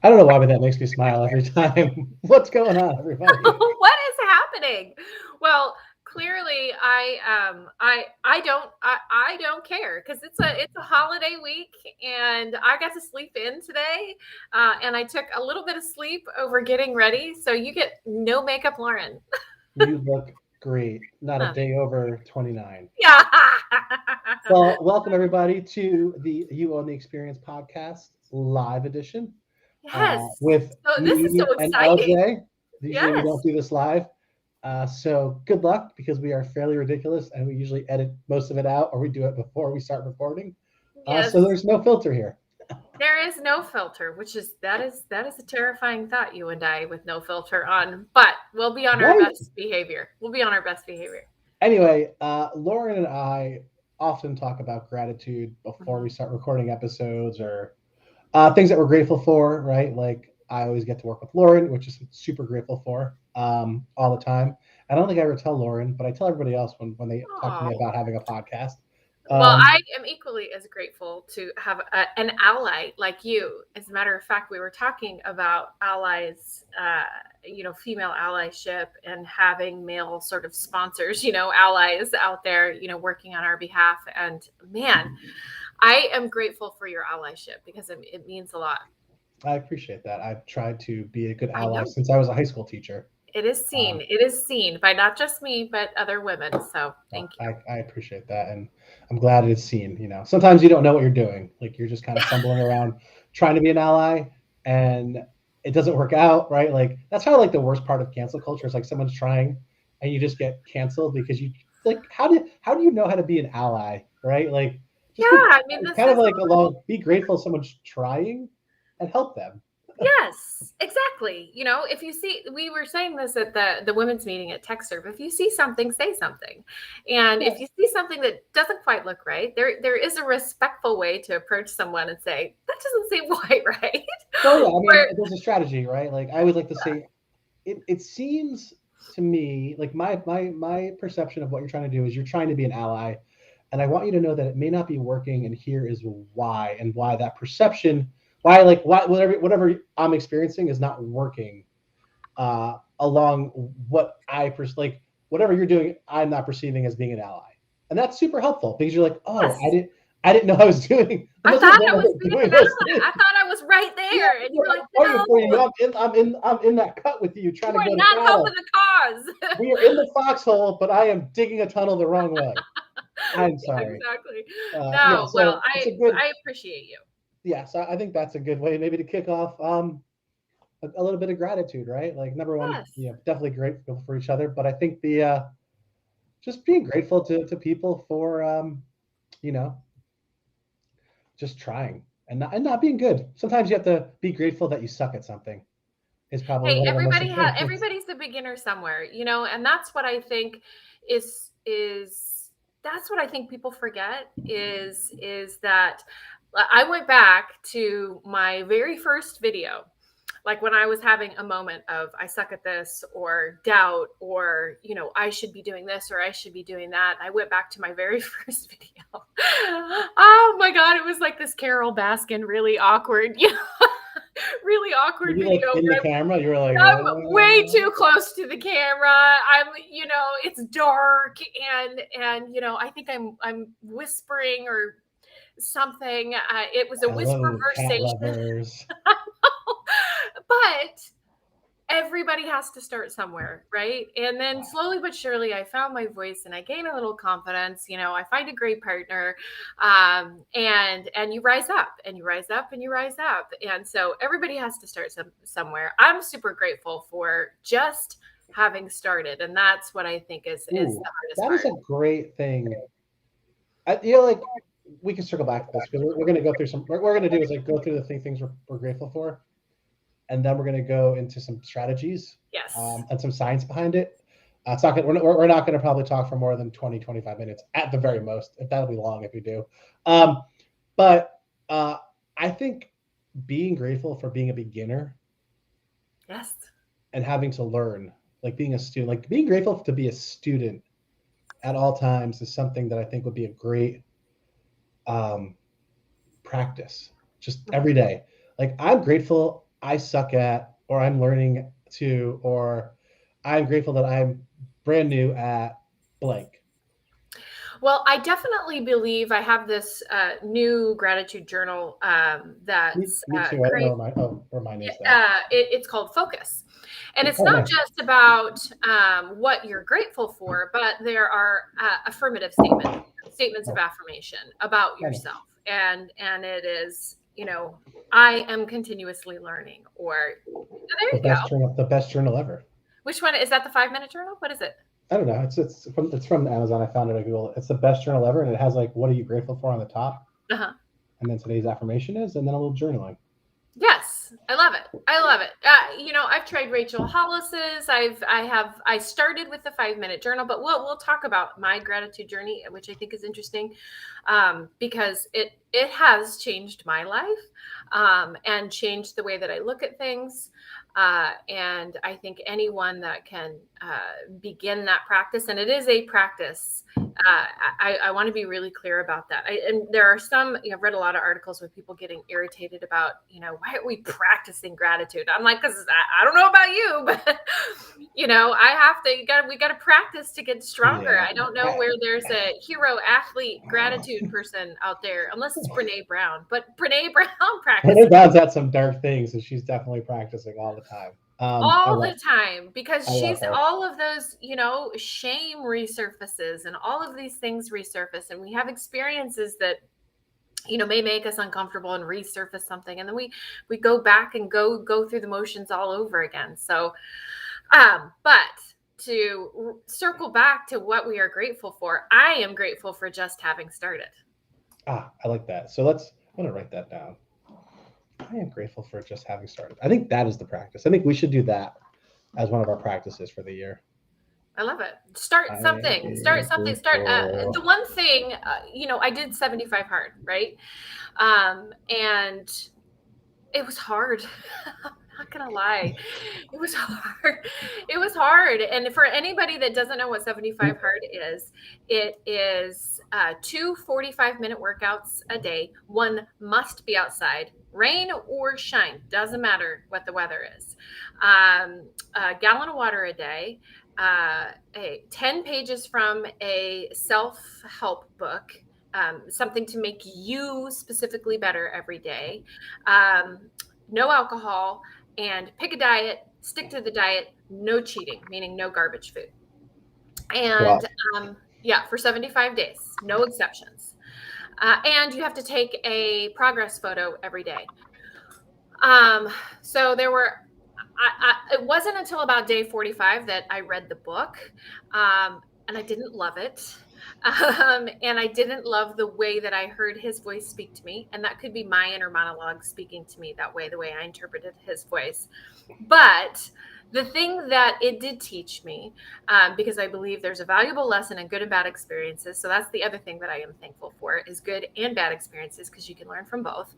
I don't know why, but that makes me smile every time. What's going on, everybody? What is happening? Well, clearly I don't care because it's a holiday week and I got to sleep in today, and I took a little bit of sleep over getting ready. So you get no makeup, Lauren. You look great. Not a Huh. day over 29. Yeah. Well, welcome everybody to the You Own the Experience podcast live edition Yes. with So this is me so and exciting. LJ. Usually we don't Yes. do this live. So good luck because we are fairly ridiculous and we usually edit most of it out or we do it before we start recording. Yes. So there's no filter here. There is no filter, which is that is a terrifying thought, you and I with no filter on. But we'll be on our Right. best behavior. We'll be on our best behavior. Anyway, Lauren and I often talk about gratitude before we Mhm. start recording episodes or things that we're grateful for, right? Like I always get to work with Lauren, which is super grateful for all the time. I don't think I ever tell Lauren, but I tell everybody else when they talk to me Aw. about having a podcast. Well, Um, I am equally as grateful to have an ally like you. As a matter of fact, we were talking about allies, female allyship and having male sort of sponsors, allies out there, working on our behalf. And man, I am grateful for your allyship because it means a lot. I appreciate that. I've tried to be a good I ally know. since I was a high school teacher. It is seen. Um, It is seen by not just me, but other women. So well, thank you. I appreciate that, and I'm glad it's seen. Sometimes you don't know what you're doing, like you're just kind of fumbling around trying to be an ally, and it doesn't work out, right? Like that's how like the worst part of cancel culture is like someone's trying, and you just get canceled because you like how do you know how to be an ally, right? Like Yeah, just be I mean, this kind of is like along, be grateful someone's trying, and help them. yes, exactly. If you see, we were saying this at the women's meeting at TechServe. If you see something, say something, and Yeah. if you see something that doesn't quite look right, there is a respectful way to approach someone and say that doesn't seem quite right. Well, yeah, I mean, Or there's a strategy, right? Like I always like to say, it seems to me like my perception of what you're trying to do is you're trying to be an ally, and I want you to know that it may not be working, and here is why, and why that perception, why whatever I'm experiencing is not working along what like whatever you're doing, I'm not perceiving as being an ally, and that's super helpful because you're like, oh, yes, I didn't know I was doing. The I most thought people I don't know was they're being doing an those ally. things. I thought I was right Yeah, there, and you're like, I'm fighting for you. no, I'm in that cut with you, trying you to are go to not helping battle. the cause. We are in the foxhole, but I am digging a tunnel the wrong way. I'm Yeah, sorry. exactly. Yeah, No, well, so it's a good. I appreciate you. Yeah, so I think that's a good way maybe to kick off a little bit of gratitude, right? Like number one, Yes. definitely grateful for each other, but I think the just being grateful to people for you know just trying and not being good. Sometimes you have to be grateful that you suck at something. Is probably Hey, one of the most important things. everybody's a beginner somewhere, and that's what I think is that's what I think people forget is that I went back to my very first video, like when I was having a moment of I suck at this or doubt or I should be doing this or I should be doing that. I went back to my very first video. Oh my god, it was like this Carol Baskin really awkward, really awkward Maybe like video in the where camera, you were like, I'm way too close to the camera. It's dark and I think I'm whispering or something. It was a whisper hello, cat versation, lovers. but everybody has to start somewhere, right? And then slowly but surely, I found my voice and I gain a little confidence. I find a great partner, and you rise up and you rise up and you rise up. And so everybody has to start somewhere. I'm super grateful for just having started, and that's what I think is Ooh, the hardest that is part. a great thing. Like we can circle back to this because we're going to go through some. What we're going to do is like go through the things we're grateful for, and then we're going to go into some strategies Yes. and some science behind it. It's not gonna, we're not going to probably talk for more than 20, 25 minutes at the very most. If that'll be long if we do. But I think being grateful for being a beginner Yes. and having to learn, like being a student, like being grateful to be a student at all times is something that I think would be a great um, practice just every Mhm. day. Like I'm grateful. I suck at, or I'm learning to, or I'm grateful that I'm brand new at blank. Well, I definitely believe I have this new gratitude journal that's Me too. I don't know where mine is though. it's called Focus. And it's Oh, not nice. just about what you're grateful for, but there are affirmative statements of affirmation about Oh, nice. yourself. And it is, I am continuously learning, or there you go. The best journal ever. Which one is that? The 5 minute journal? What is it? I don't know. It's from Amazon. I found it at Google. It's the best journal ever, and it has like what are you grateful for on the top, Uh-huh. and then today's affirmation is, and then a little journaling. Yes, I love it. I love it. I've tried Rachel Hollis's. I started with the 5 minute journal, but we'll talk about my gratitude journey, which I think is interesting, because it has changed my life, and changed the way that I look at things. And I think anyone that can begin that practice, and it is a practice. I want to be really clear about that. And there are some, I've read a lot of articles with people getting irritated about, why are we practicing gratitude? I'm like, because I don't know about you, but, we got to practice to get stronger. Yeah. I don't know where there's a hero athlete gratitude person out there, unless it's Brene Brown. But Brene Brown practices Brene Brown's had some dark things, and she's definitely practicing all the time. all the time, because I love she's her. all of those, shame resurfaces and all of these things resurface, and we have experiences that may make us uncomfortable and resurface something, and then we go back and go through the motions all over again. So but to circle back to what we are grateful for, I am grateful for just having started. I like that. So I'm going to write that down. I am grateful for just having started. I think that is the practice. I think we should do that as one of our practices for the year. I love it. Start something. Start. The one thing, I did 75 hard, right? And it was hard. I'm not gonna lie, it was hard. It was hard. And for anybody that doesn't know what 75 hard is, it is 2 45-minute workouts a day. One must be outside, rain or shine, doesn't matter what the weather is. A gallon of water a day, 10 pages from a self-help book, something to make you specifically better every day, no alcohol, and pick a diet, stick to the diet, no cheating, meaning no garbage food. And for 75 days, no exceptions. And you have to take a progress photo every day. So there were, it wasn't until about day 45 that I read the book, and I didn't love it. And I didn't love the way that I heard his voice speak to me. And that could be my inner monologue speaking to me that way, the way I interpreted his voice. But the thing that it did teach me, because I believe there's a valuable lesson in good and bad experiences. So that's the other thing that I am thankful for, is good and bad experiences, because you can learn from both,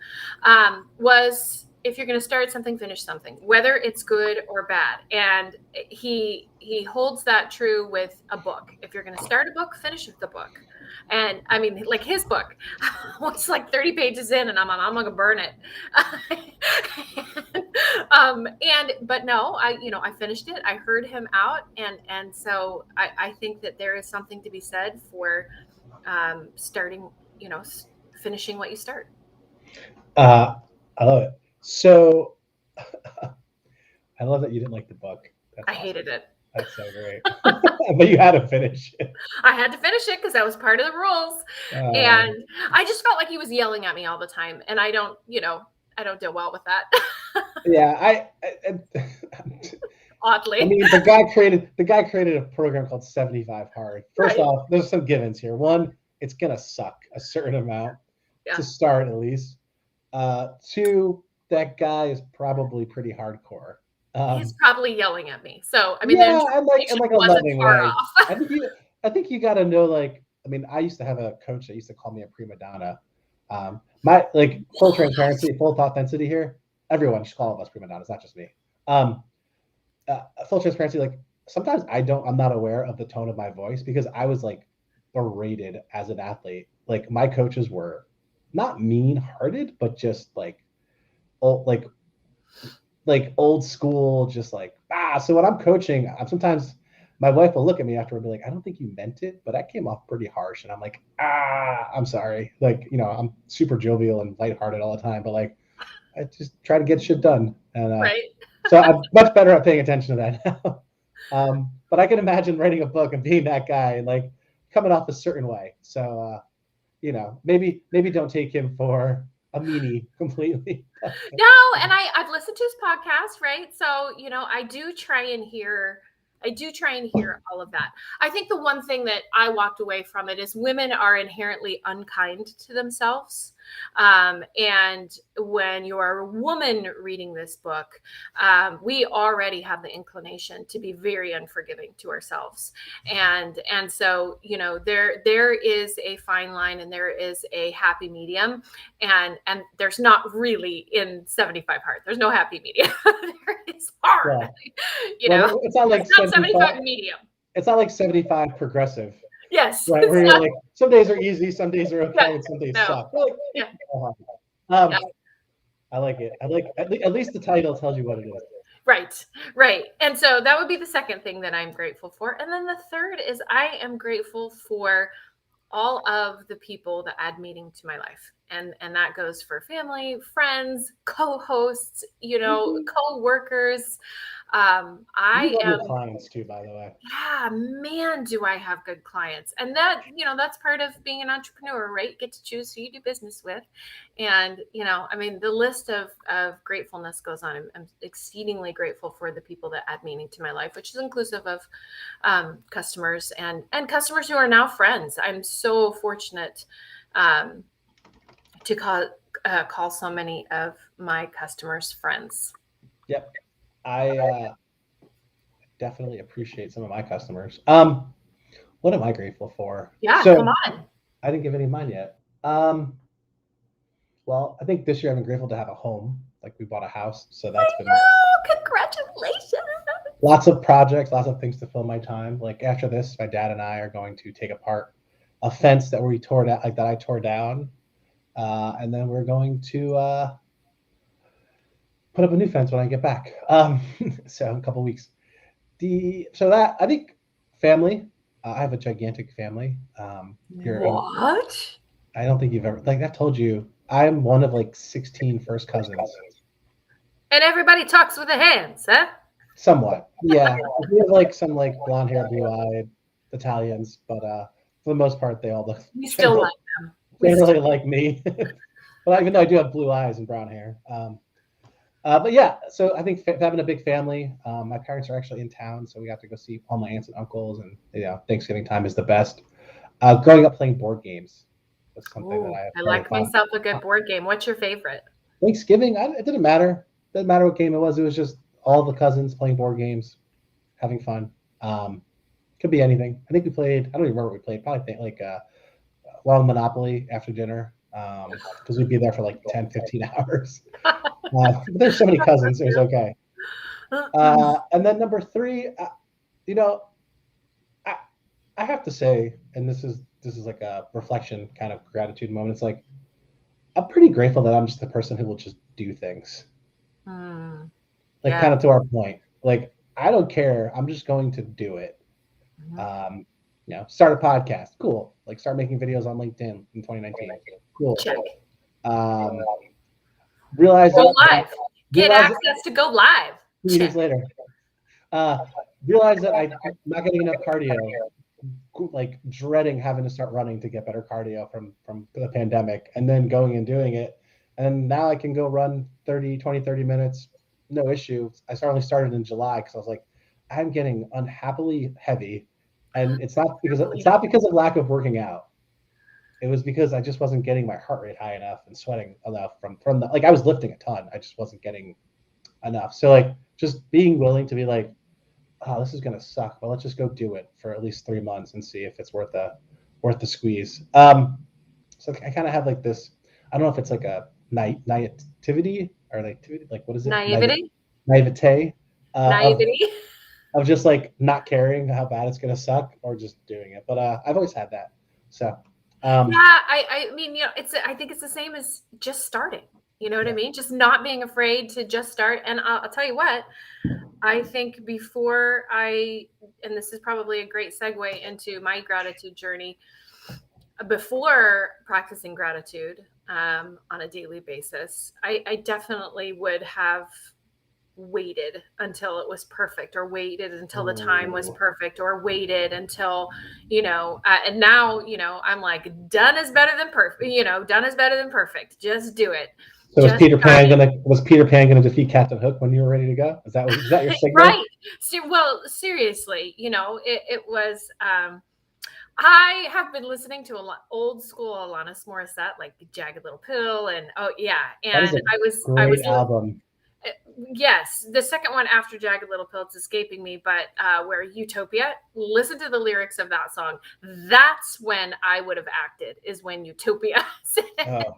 was if you're going to start something, finish something, whether it's good or bad. And he holds that true with a book. If you're going to start a book, finish the book. And I mean, like his book was like 30 pages in, and I'm going to burn it. But no, I finished it. I heard him out. And so I think that there is something to be said for starting, finishing what you start. I love it. So I love that you didn't like the book. I hated it. That's so great. But you had to finish it. I had to finish it because that was part of the rules. And I just felt like he was yelling at me all the time. And I don't deal well with that. Yeah, oddly. I mean, the guy created a program called 75 Hard. First off, there's some givens here. One, it's gonna suck a certain amount to start, at least. Two, that guy is probably pretty hardcore. He's probably yelling at me. So I mean, yeah, and like a loving way. Off. I think you got to know, like, I mean, I used to have a coach that used to call me a prima donna. My full transparency, full authenticity here. Everyone should call us prima donnas, not just me. Full transparency, like sometimes I'm not aware of the tone of my voice, because I was like berated as an athlete. Like my coaches were not mean-hearted, but just like like old school, just like, so when I'm coaching, sometimes my wife will look at me after and be like, I don't think you meant it, but that came off pretty harsh. And I'm like, I'm sorry. Like, I'm super jovial and lighthearted all the time, but like, I just try to get shit done. And Right. so I'm much better at paying attention to that now. But I can imagine writing a book and being that guy and like coming off a certain way. So, maybe don't take him for a meanie completely. No, and I've listened to his podcast, right? So, I do try and hear all of that. I think the one thing that I walked away from it is women are inherently unkind to themselves. And when you're a woman reading this book, we already have the inclination to be very unforgiving to ourselves. And so, there is a fine line and there is a happy medium. And there's not really in 75 Hard. There's no happy medium. There is hard. Yeah. It's not like it's not 75 medium. It's not like 75 progressive. Yes. Right. Where you're like, some days are easy, some days are okay, and some days suck. Like, I like it. I like at least the title tells you what it is. Right. And so that would be the second thing that I'm grateful for. And then the third is I am grateful for all of the people that add meaning to my life. And that goes for family, friends, co-hosts, co-workers. I am clients too, by the way. Yeah, man, do I have good clients. And that, that's part of being an entrepreneur, right? You get to choose who you do business with. And, the list of gratefulness goes on. I'm exceedingly grateful for the people that add meaning to my life, which is inclusive of customers and customers who are now friends. I'm so fortunate to call so many of my customers friends. Yep. I definitely appreciate some of my customers. What am I grateful for? Yeah, come on. I didn't give any of mine yet. Well, I think this year I've been grateful to have a home. Like we bought a house, so that's been congratulations. Lots of projects, lots of things to fill my time. Like after this, my dad and I are going to take apart a fence that we tore down, like that I tore down, and then we're going to put up a new fence when I get back. So in a couple of weeks. So that I think family. I have a gigantic family. What? I don't think you've ever I've told you. I'm one of like 16 first cousins. And everybody talks with their hands, huh? Somewhat, yeah. We have like some like blonde hair, blue eyed Italians, but for the most part, they all look. We still like them. They really like me, but even though I do have blue eyes and brown hair. But yeah, so I think having a big family. My parents are actually in town, so we got to go see all my aunts and uncles, and Thanksgiving time is the best. Growing up playing board games was something that I like myself a good board game. What's your favorite? Thanksgiving, it didn't matter. Doesn't matter what game it was. It was just all the cousins playing board games, having fun. Could be anything. I think we played. I don't even remember what we played. Probably like long Monopoly after dinner. Because we'd be there for like 10, 15 hours. But there's so many cousins, it was okay. And then number 3, I have to say, and this is like a reflection kind of gratitude moment. It's like, I'm pretty grateful that I'm just the person who will just do things. Kind of to our point. Like, I don't care. I'm just going to do it. Start a podcast. Cool. Like start making videos on LinkedIn in 2019. Cool. Check. Realize go live. Get access to go live. 2 years later. Realize that I'm not getting enough cardio. Like dreading having to start running to get better cardio from the pandemic, and then going and doing it. And now I can go run 30 minutes, no issue. I started in July because I was like, I'm getting unhappily heavy. And it's not because of lack of working out. It was because I just wasn't getting my heart rate high enough and sweating enough from the, like I was lifting a ton. I just wasn't getting enough. So like just being willing to be like, oh, this is gonna suck, but let's just go do it for at least 3 months and see if it's worth the squeeze. So I kind of have like this. I don't know if it's like a naivety or like what is it? Naivety. Naivete. Naivety. Of just like not caring how bad it's gonna suck or just doing it. But I've always had that. So I mean, I think it's the same as just starting. You know what I Yeah. mean? Just not being afraid to just start. And I'll tell you what, I think and this is probably a great segue into my gratitude journey, before practicing gratitude on a daily basis, I definitely would have waited until it was perfect, or waited until the time was Oh. perfect, or waited until, and now, I'm like, done is better than perfect, done is better than perfect. Just do it. So Just try it. Was Peter Pan gonna defeat Captain Hook when you were ready to go? Was that your signal? Right. Well, seriously, it was, I have been listening to a lot old school Alanis Morissette, like Jagged Little Pill, and oh yeah, That is and a I was great album. yes, the second one after Jagged Little Pill, it's escaping me, but where Utopia, listen to the lyrics of that song. That's when I would have acted, is when Utopia. Oh.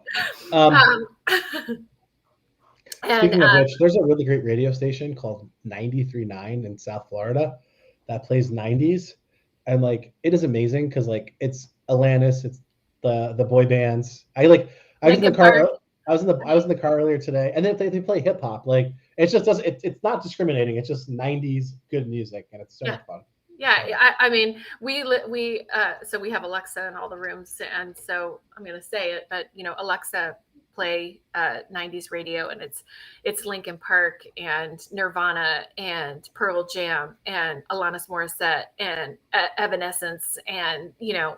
um, and Speaking of which, there's a really great radio station called 93.9 in South Florida that plays 90s. And like it is amazing because like it's Alanis, it's the boy bands. I was in the Linkin Park. car I was in the car earlier today, and then they play hip hop. Like it just does it's not discriminating. It's just 90s good music, and it's so Yeah. much fun. Yeah, So I mean, so we have Alexa in all the rooms, and so I'm gonna say it, but Alexa, play 90s radio, and it's Linkin Park and Nirvana and Pearl Jam and Alanis Morissette and Evanescence, and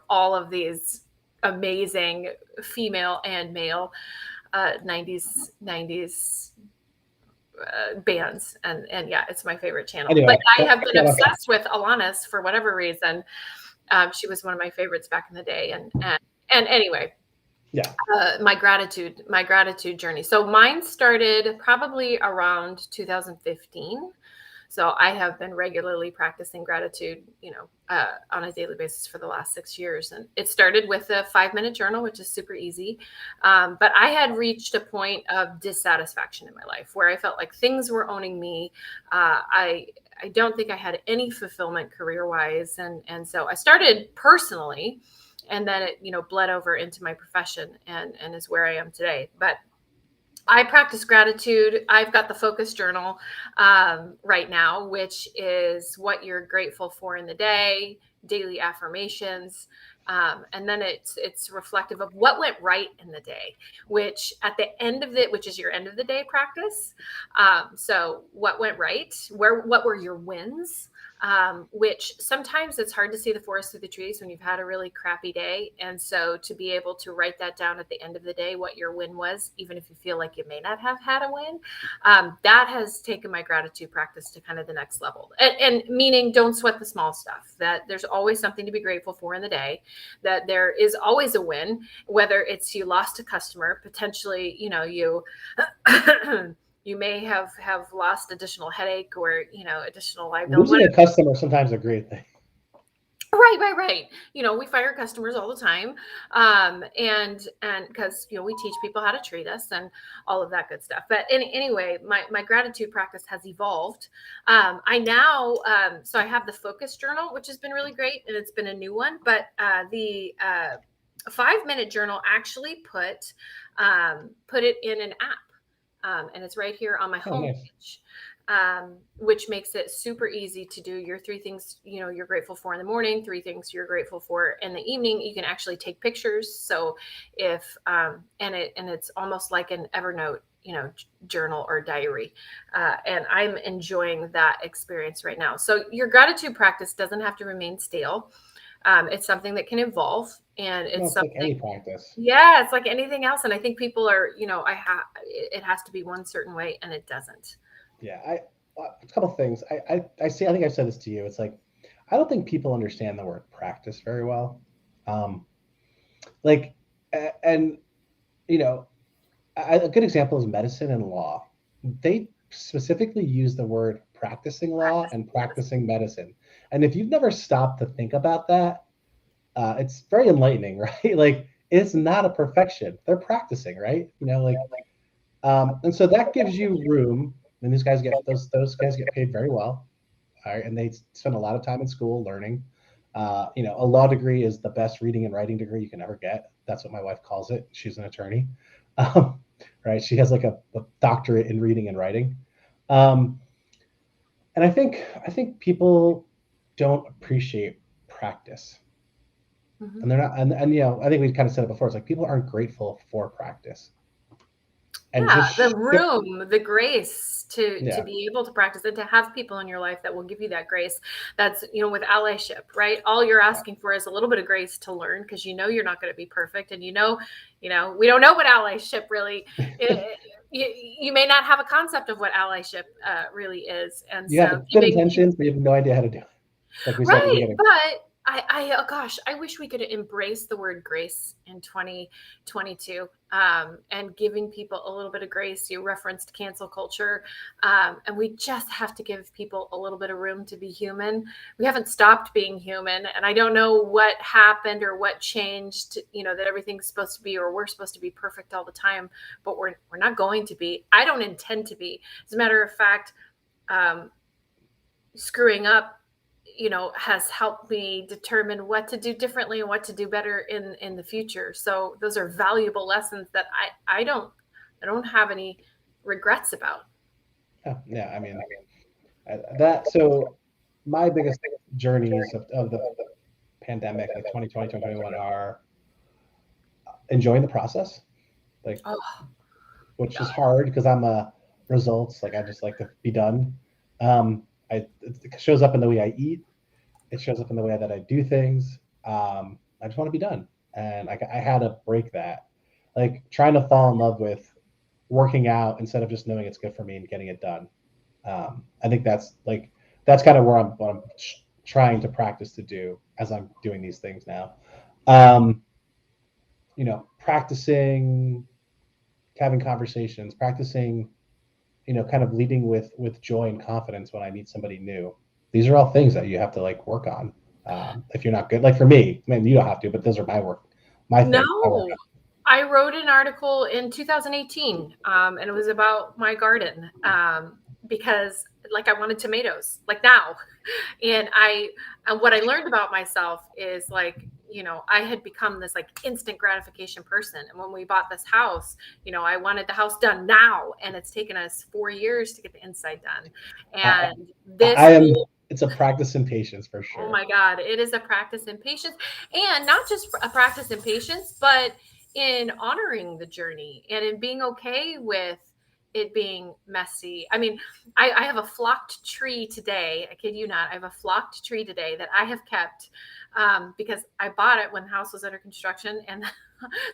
all of these amazing female and male 90s bands, and yeah, it's my favorite channel. anyway, But I have that's been not okay. obsessed with Alanis for whatever reason. She was one of my favorites back in the day, and anyway, Yeah. my gratitude journey. So mine started probably around 2015. So I have been regularly practicing gratitude, on a daily basis for the last 6 years. And it started with a 5-minute journal, which is super easy. But I had reached a point of dissatisfaction in my life where I felt like things were owning me. I don't think I had any fulfillment career wise. And so I started personally, and then it, bled over into my profession, and is where I am today. But I practice gratitude. I've got the focus journal right now, which is what you're grateful for in the day, daily affirmations, and then it's reflective of what went right in the day. Which at the end of it, which is your end of the day practice. So what went right? What were your wins? Which sometimes it's hard to see the forest through the trees when you've had a really crappy day. And so to be able to write that down at the end of the day, what your win was, even if you feel like you may not have had a win, that has taken my gratitude practice to kind of the next level. And meaning, don't sweat the small stuff, that there's always something to be grateful for in the day, that there is always a win, whether it's you lost a customer, potentially, you you may have lost additional headache, or additional liability. Losing a customer is sometimes a great thing. Right. We fire customers all the time, and because we teach people how to treat us and all of that good stuff. But anyway, my gratitude practice has evolved. I now so I have the focus journal, which has been really great, and it's been a new one. But the 5-minute journal actually put it in an app, and it's right here on my Oh, homepage. nice. Which makes it super easy to do your 3 things, you're grateful for in the morning, 3 things you're grateful for in the evening. You can actually take pictures. So if, and it's almost like an Evernote, journal or diary. And I'm enjoying that experience right now. So your gratitude practice doesn't have to remain stale. It's something that can evolve, and it's It's like something, any practice. yeah, it's like anything else. And I think people are, it has to be one certain way, and it doesn't. Yeah, a couple things. I see. I think I've said this to you. It's like I don't think people understand the word practice very well. Um, like, and you know, a good example is medicine and law. They specifically use the word practicing law Practice and medicine. practicing medicine. And if you've never stopped to think about that, it's very enlightening, right? Like, it's not a perfection. They're practicing, right? And so that gives you room. And those guys get paid very well, all right, and they spend a lot of time in school learning. A law degree is the best reading and writing degree you can ever get. That's what my wife calls it. She's an attorney. Um, right? She has like a doctorate in reading and writing. Um, and I think people don't appreciate practice, Mhm. and they're not. And I think we kind of said it before. It's like people aren't grateful for practice, and Yeah, just the room, the grace to yeah, be able to practice and to have people in your life that will give you that grace. That's, with allyship, right? All you're asking for is a little bit of grace to learn because you're not going to be perfect, and we don't know what allyship really. You may not have a concept of what allyship really is, and you have so good giving intentions, but you have no idea how to do it. Like we said at the right, beginning. but oh gosh, I wish we could embrace the word grace in 2022, and giving people a little bit of grace. You referenced cancel culture, and we just have to give people a little bit of room to be human. We haven't stopped being human, and I don't know what happened or what changed. That everything's supposed to be, or we're supposed to be perfect all the time, but we're not going to be. I don't intend to be. As a matter of fact, um, screwing up has helped me determine what to do differently and what to do better in the future. So those are valuable lessons that I don't have any regrets about. Yeah. I mean that. So my biggest journeys of the pandemic, like 2020, 2021, are enjoying the process, like Oh which is God. hard because I'm a results. Like I just like to be done. It shows up in the way I eat. It shows up in the way that I do things. I just want to be done, and I had to break that. Like trying to fall in love with working out instead of just knowing it's good for me and getting it done. I think that's kind of what I'm trying to practice to do as I'm doing these things now. Um, practicing having conversations, practicing, kind of leading with joy and confidence when I meet somebody new. These are all things that you have to like work on. If you're not good, like for me, man, you don't have to, but those are my things. I work No, I wrote an article in 2018, and it was about my garden, because like I wanted tomatoes like now. And what I learned about myself is like, I had become this like instant gratification person. And when we bought this house, I wanted the house done now, and it's taken us 4 years to get the inside done. on. And I this am. whole It's a practice in patience for Oh sure. my God, it is a practice in patience, and not just a practice in patience, but in honoring the journey and in being okay with it being messy. I mean, I have a flocked tree today. I kid you not. I have a flocked tree today that I have kept, because I bought it when the house was under construction, and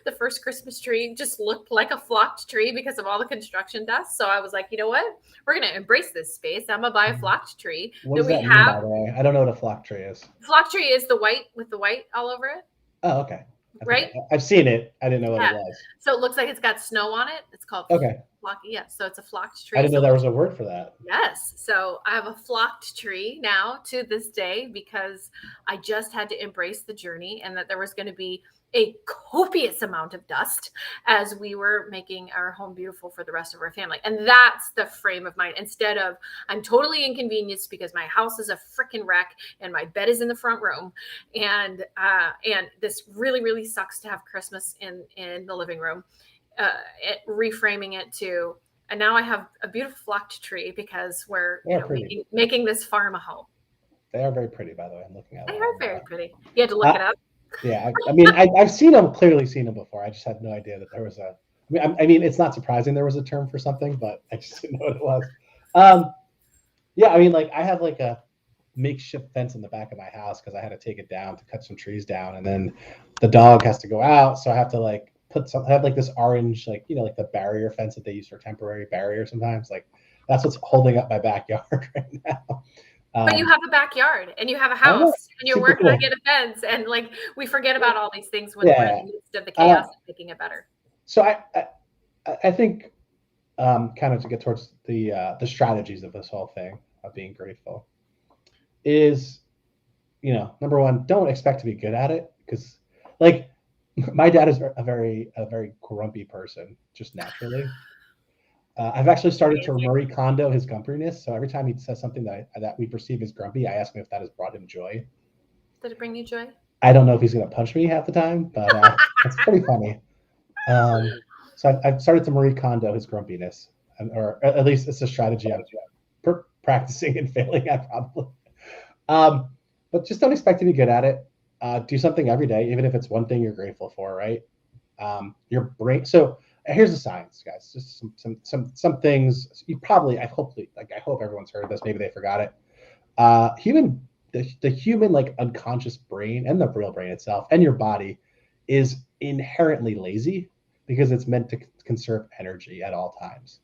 the first Christmas tree just looked like a flocked tree because of all the construction dust. So I was like, you know what? We're going to embrace this space. I'm going to buy a flocked tree What that does we that mean, have. by the way? I don't know what a flock tree is. Flock tree is the white with the white all over it, Oh, okay. right? I've seen it. I didn't know what it Yeah. was. So it looks like it's got snow on it. It's called Okay. flock. Yeah. So it's a flocked I tree. didn't know So there was a word for that. yes. So I have a flocked tree now to this day because I just had to embrace the journey and that there was going to be a copious amount of dust as we were making our home beautiful for the rest of our family. And that's the frame of mind. Instead of I'm totally inconvenienced because my house is a freaking wreck and my bed is in the front room, and this really really sucks to have Christmas in the living room. Reframing it to, and now I have a beautiful flocked tree because we're, They are pretty. making this farm a home. They are very pretty, by the way. I'm looking at They them are right very now. pretty. You had to look it up. Yeah, I mean, I've seen them, clearly seen them before. I just had no idea that there was a. I mean, it's not surprising there was a term for something, but I just didn't know what it was. Um, yeah, I mean, like I have like a makeshift fence in the back of my house because I had to take it down to cut some trees down, and then the dog has to go out, so I have to like put some. I have like this orange, like like the barrier fence that they use for temporary barrier sometimes. Like that's what's holding up my backyard right now. But you Um, have a backyard and you have a I know, house and you're super working on cool. getting a fence, and like we forget about all these things when we're in Yeah. the midst of the Uh, chaos of making it better. so I think kind of to get towards the strategies of this whole thing of being grateful is number one, don't expect to be good at it because like my dad is a very grumpy person just naturally. I've actually started to Amazing. Marie Kondo his grumpiness, so every time he says something that we perceive as grumpy, I ask him if that has brought him joy. Did it bring you joy? I don't know if he's going to punch me half the time, but it's pretty funny. Um, So I've started to Marie Kondo his grumpiness, or at least it's a strategy I'm practicing and failing at probably. Um, but just don't expect to be good at it. Do something every day, even if it's one thing you're grateful for, right? Your brain. So here's the science, guys. Just some things you probably, I hope everyone's heard this. Maybe they forgot it. The human like unconscious brain and the real brain itself and your body is inherently lazy because it's meant to conserve energy at all times.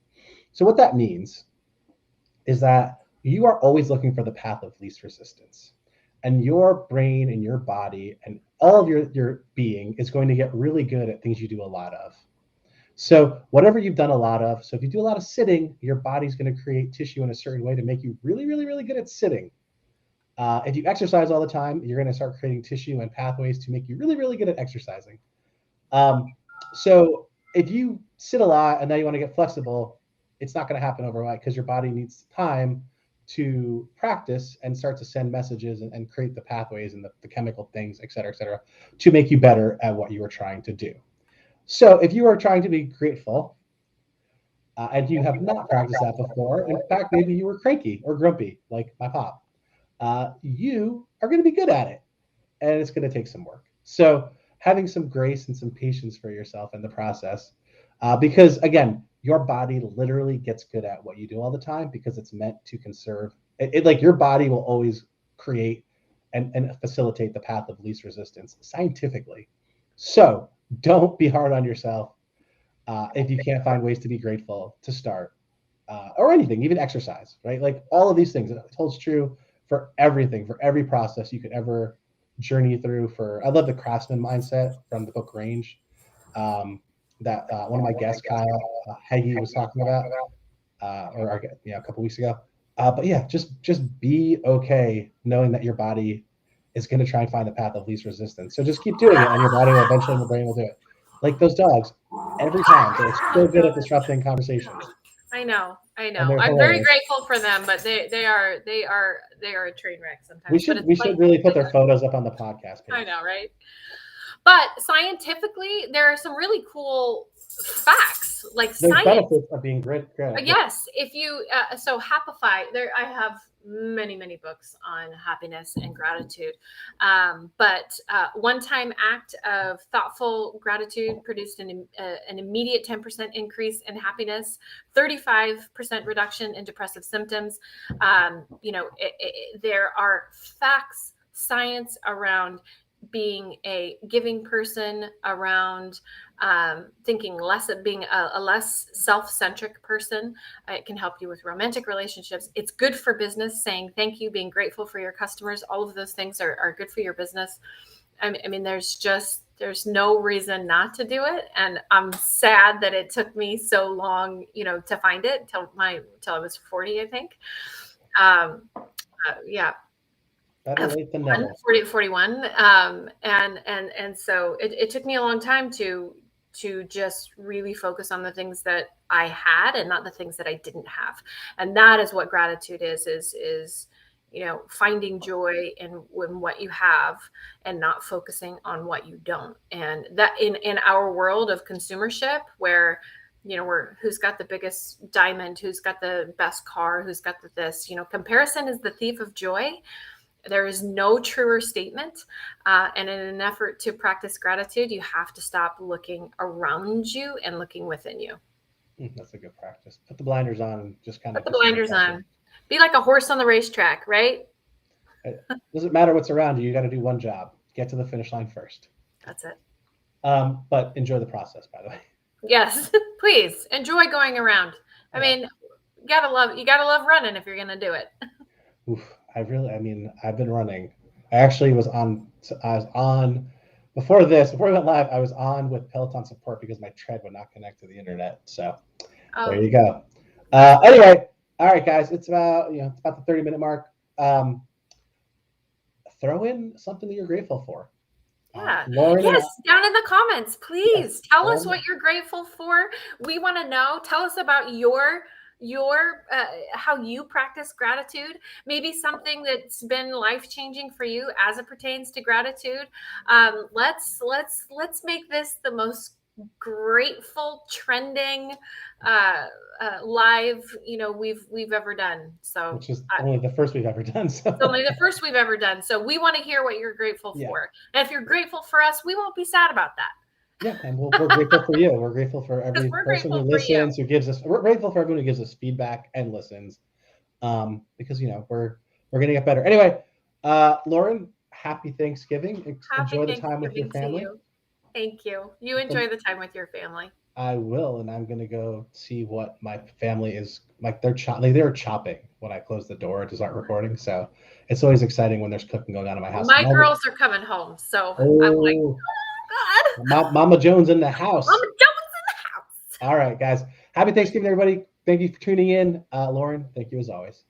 So what that means is that you are always looking for the path of least resistance. And your brain and your body and all of your being is going to get really good at things you do a lot of. So whatever you've done a lot of, so if you do a lot of sitting, your body's going to create tissue in a certain way to make you really, really, really good at sitting. If you exercise all the time, you're going to start creating tissue and pathways to make you really, really good at exercising. So if you sit a lot and now you want to get flexible, it's not going to happen overnight because your body needs time to practice and start to send messages and create the pathways and the chemical things, et cetera, to make you better at what you are trying to do. So if you are trying to be grateful and you have not practiced that before, in fact, maybe you were cranky or grumpy like my pop, you are going to be good at it and it's going to take some work. So having some grace and some patience for yourself in the process, because again, your body literally gets good at what you do all the time because it's meant to conserve it. Like your body will always create and facilitate the path of least resistance scientifically. So don't be hard on yourself if you can't find ways to be grateful to start or anything, even exercise, right? Like all of these things, it holds true for everything, for every process you could ever journey through. I love the craftsman mindset from the book Range. That one of my guests, Kyle Heggie, was talking about, a couple weeks ago. But yeah, just be okay knowing that your body is going to try and find the path of least resistance. So just keep doing it, and your body will eventually, and your brain will do it. Like those dogs, every time they're so good at disrupting conversations. I know. I'm very grateful for them, but they are a train wreck sometimes. We should really put their photos up on the podcast page. I know, right? But scientifically, there are some really cool facts, like there's science benefits of being great. Yes, if you so Happify, there I have many books on happiness and gratitude, but one-time act of thoughtful gratitude produced an immediate 10% increase in happiness, 35% reduction in depressive symptoms. There are facts, science around being a giving person, around thinking less of being a less self-centric person. It can help you with romantic relationships. It's good for business, saying thank you, being grateful for your customers. All of those things are good for your business. I mean, there's no reason not to do it. And I'm sad that it took me so long, to find it till I was 40, I think. Yeah. Better late than never. 41. And so it took me a long time to just really focus on the things that I had and not the things that I didn't have. And that is what gratitude is, finding joy in what you have and not focusing on what you don't. And that in our world of consumership where, who's got the biggest diamond, who's got the best car, who's got this, comparison is the thief of joy. There is no truer statement. And in an effort to practice gratitude, you have to stop looking around you and looking within you. That's a good practice. Put the blinders on and just kind of put the blinders on. Be like a horse on the racetrack, right? It doesn't matter what's around you. You got to do one job. Get to the finish line first. That's it. But enjoy the process, by the way. Yes, please enjoy going around. I mean, you gotta love running if you're gonna do it. Oof. I've been running. I actually was on before we went live, I was on with Peloton support because my tread would not connect to the internet. So There you go. Anyway, all right, guys, it's about the 30-minute mark. Throw in something that you're grateful for. Yeah. Yes, down in the comments, please tell us what you're grateful for. We want to know. Tell us about your how you practice gratitude, maybe something that's been life-changing for you as it pertains to gratitude. Let's make this the most grateful trending live, we've ever done. So which is only the first we've ever done. So it's only the first we've ever done. So we want to hear what you're grateful Yeah. for. And if you're grateful for us, we won't be sad about that. yeah, and we're grateful for you. We're grateful for every we're person who grateful for you. listens, who gives us. We're grateful for everyone who gives us feedback and listens, because we're gonna get better. Anyway, Lauren, happy Thanksgiving. Enjoy the time with your Thanksgiving to family. you. Thank you. You enjoy the time with your family. I will, and I'm gonna go see what my family is like. They're chopping when I close the door to start recording. So it's always exciting when there's cooking going on in my house. My girls are coming home, so I'm like, Oh, oh God. Mama Jones in the house. Mama Jones in the house. All right, guys. Happy Thanksgiving, everybody. Thank you for tuning in. Lauren, thank you as always.